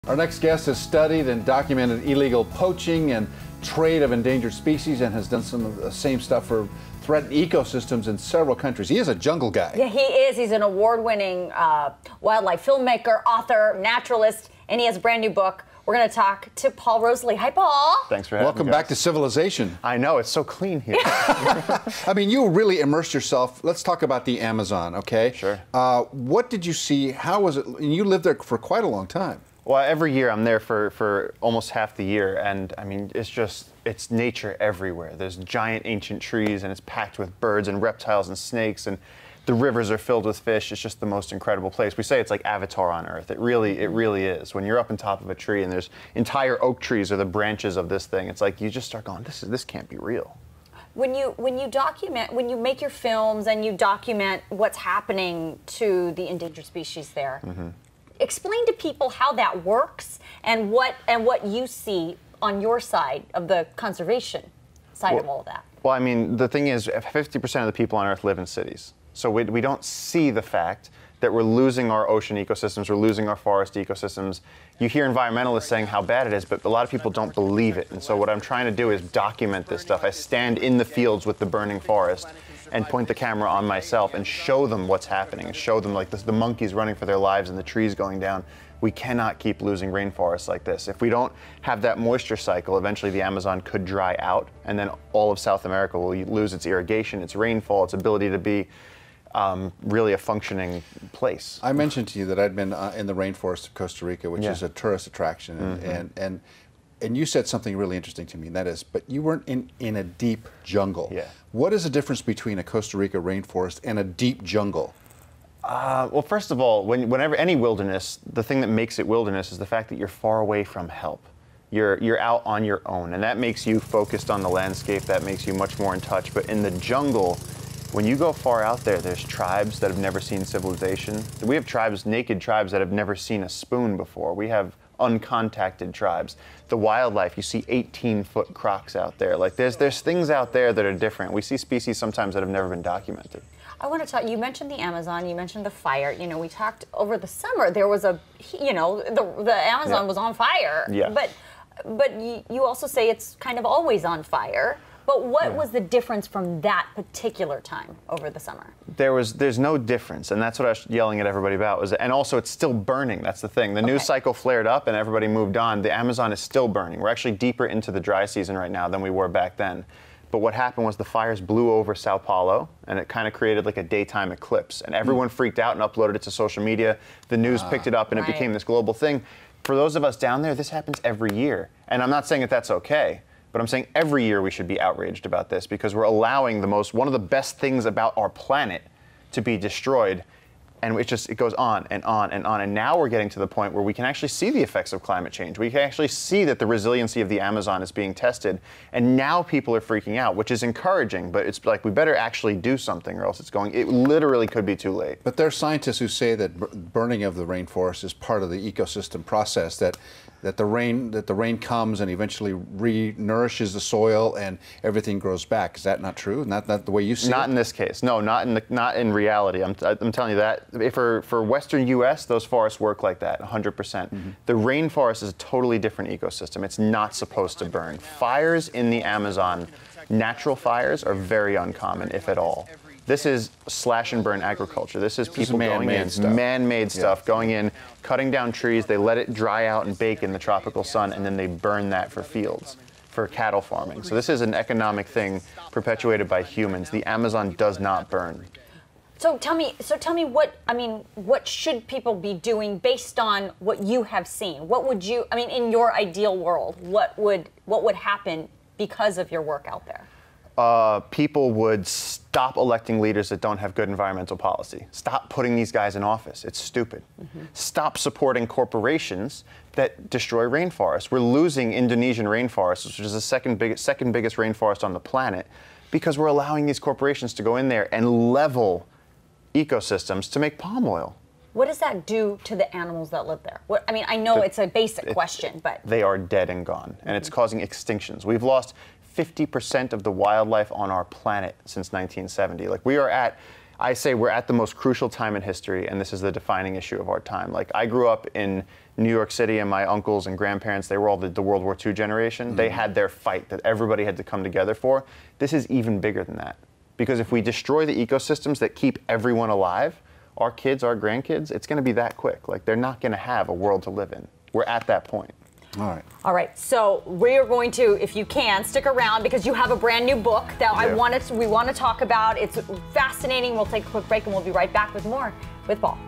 Our next guest has studied and documented illegal poaching and trade of endangered species and has done some of the same stuff for threatened ecosystems in several countries. He is a jungle guy. Yeah, he is. He's an award-winning wildlife filmmaker, author, naturalist, and he has a brand new book. We're going to talk to Paul Rosalie. Hi, Paul. Thanks for having me. Welcome back to civilization. I know, it's so clean here. I mean, you really immersed yourself. Let's talk about the Amazon, okay? Sure. What did you see? How was it? And you lived there for quite a long time. Well, every year I'm there for almost half the year, and I mean, it's nature everywhere. There's giant ancient trees, and it's packed with birds and reptiles and snakes, and the rivers are filled with fish. It's just the most incredible place. We say it's like Avatar on Earth. It really is. When you're up on top of a tree and there's entire oak trees or the branches of this thing, it's like you just start going, this can't be real. When you document, when you make your films and you document what's happening to the endangered species there, explain to people how that works and what you see on your side of the conservation side of all of that. Well, I mean, the thing is, 50% of the people on Earth live in cities. So we don't see the fact that we're losing our ocean ecosystems, we're losing our forest ecosystems. You hear environmentalists saying how bad it is, but a lot of people don't believe it. And so what I'm trying to do is document this stuff. I stand in the fields with the burning forest and point the camera on myself and show them what's happening, and show them like the monkeys running for their lives and the trees going down. We cannot keep losing rainforests like this. If we don't have that moisture cycle, eventually the Amazon could dry out, and then all of South America will lose its irrigation, its rainfall, its ability to be really a functioning place. I mentioned to you that I'd been in the rainforest of Costa Rica, which is a tourist attraction, and you said something really interesting to me, and that is, but you weren't in a deep jungle. Yeah. What is the difference between a Costa Rica rainforest and a deep jungle? Well, first of all, whenever any wilderness, the thing that makes it wilderness is the fact that you're far away from help. You're out on your own, and that makes you focused on the landscape. That makes you much more in touch. But in the jungle, when you go far out there, there's tribes that have never seen civilization. We have tribes, naked tribes, that have never seen a spoon before. We have uncontacted tribes. The wildlife, you see 18-foot crocs out there. Like there's things out there that are different. We see species sometimes that have never been documented. I want to talk, you mentioned the Amazon, you mentioned the fire. You know, we talked over the summer, there was the Amazon was on fire. Yeah. But you also say it's kind of always on fire. But what was the difference from that particular time over the summer? There's no difference, and that's what I was yelling at everybody about. And also, it's still burning. That's the thing. The news cycle flared up, and everybody moved on. The Amazon is still burning. We're actually deeper into the dry season right now than we were back then. But what happened was the fires blew over Sao Paulo, and it kind of created like a daytime eclipse. And everyone freaked out and uploaded it to social media. The news picked it up, and it became this global thing. For those of us down there, this happens every year. And I'm not saying that that's okay. But I'm saying every year we should be outraged about this, because we're allowing one of the best things about our planet to be destroyed, and it goes on and on and on. And now we're getting to the point where we can actually see the effects of climate change. We can actually see that the resiliency of the Amazon is being tested, and now people are freaking out, which is encouraging, but it's like we better actually do something, or else it literally could be too late. But there are scientists who say that burning of the rainforest is part of the ecosystem process, that the rain comes and eventually re-nourishes the soil and everything grows back. Is that not true? Not the way you see it? Not in this case. No, not in reality. I'm telling you that. For Western U.S., those forests work like that, 100%. The rainforest is a totally different ecosystem. It's not supposed to burn. Fires in the Amazon, natural fires, are very uncommon, if at all. This is slash and burn agriculture. This is people going in, man-made stuff, going in, cutting down trees, they let it dry out and bake in the tropical sun, and then they burn that for fields, for cattle farming. So this is an economic thing perpetuated by humans. The Amazon does not burn. So tell me what should people be doing based on what you have seen? What would you, in your ideal world, what would happen because of your work out there? People would stop electing leaders that don't have good environmental policy. Stop putting these guys in office. It's stupid. Stop supporting corporations that destroy rainforests. We're losing Indonesian rainforests, which is the second biggest rainforest on the planet, because we're allowing these corporations to go in there and level ecosystems to make palm oil. What does that do to the animals that live there? I know it's a basic question, but... They are dead and gone, and it's causing extinctions. We've lost 50% of the wildlife on our planet since 1970. Like, we are at I say we're at the most crucial time in history, and this is the defining issue of our time. Like, I grew up in New York City, and my uncles and grandparents, they were all the World War II generation. They had their fight that everybody had to come together for. This is even bigger than that. Because if we destroy the ecosystems that keep everyone alive, our kids, our grandkids, it's going to be that quick. Like, they're not going to have a world to live in. We're at that point. All right. All right, so we are going to, if you can, stick around because you have a brand new book that we want to talk about. It's fascinating. We'll take a quick break and we'll be right back with more with Paul.